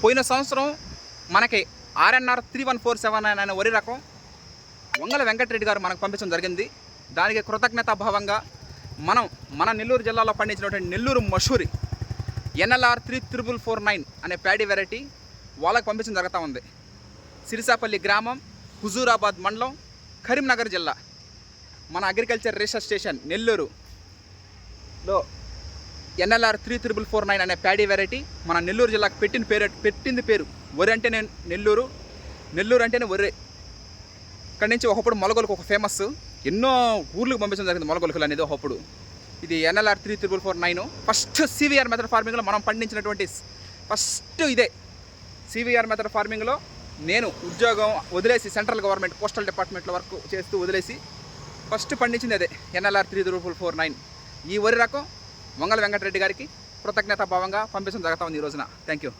పోయిన సంవత్సరం మనకి RNR 3147 అనే వరి రకం వంగల వెంకటరెడ్డి గారు మనకు పంపించడం జరిగింది. దానికి కృతజ్ఞతాభావంగా మన నెల్లూరు జిల్లాలో పండించినటువంటి నెల్లూరు మషూరి NLR 3449 అనే ప్యాడీ వెరైటీ వాళ్ళకి పంపించడం జరుగుతూ ఉంది. సిరిసాపల్లి గ్రామం, హుజూరాబాద్ మండలం, కరీంనగర్ జిల్లా. మన అగ్రికల్చర్ రీసెర్చ్ స్టేషన్ నెల్లూరులో NLR 3449 అనే ప్యాడీ వెరైటీ మన నెల్లూరు జిల్లాకు పెట్టింది పేరు. వరి అంటేనే నెల్లూరు అంటేనే వరి. ఇక్కడి నుంచి ఒకప్పుడు మొలగొలకు ఒక ఫేమస్, ఎన్నో ఊర్లకు పంపించడం జరిగింది మొలగొలుకులు అనేది ఒకప్పుడు. ఇది NLR 3449 ఫస్ట్ CVR మెథడ్ ఫార్మింగ్లో మనం పండించినటువంటి ఫస్ట్ ఇదే. CVR మెథడ్ ఫార్మింగ్లో నేను ఉద్యోగం వదిలేసి సెంట్రల్ గవర్నమెంట్ పోస్టల్ డిపార్ట్మెంట్లో వర్క్ చేస్తూ వదిలేసి ఫస్ట్ పండించింది అదే NLR 3449. ఈ వరి రకం వంగల వెంకటరెడ్డి గారికి కృతజ్ఞతాభావంగా పంపించడం జరుగుతూ ఉంది ఈ రోజున. Thank you.